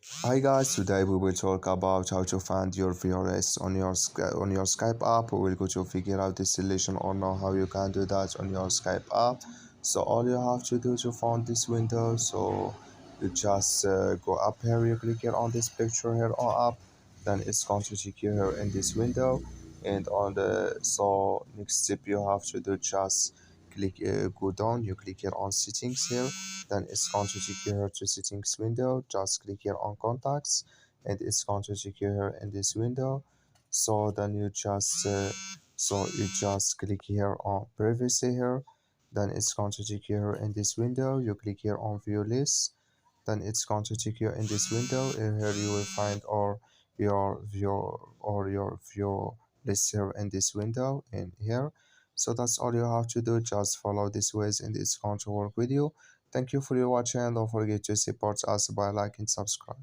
Hi guys, today we will talk about how to find your VRS on your Skype app. We will go to figure out the solution or know how you can do that on your Skype app. So all you have to do to find this window, so you just go up here, you click here on this picture here on up, then it's going to take you here in this window, and on the next step you have to do just click go down, you click here on settings here, then it's going to take you here to settings window, just click here on contacts, and it's going to take you here in this window. So then you just click here on privacy here, then it's going to take you here in this window, you click here on view list, then it's going to take you in this window, and here you will find or your view list here in this window in here. So that's all you have to do, just follow these ways and it's going to work with you. Thank you for your watching, and don't forget to support us by liking and subscribe.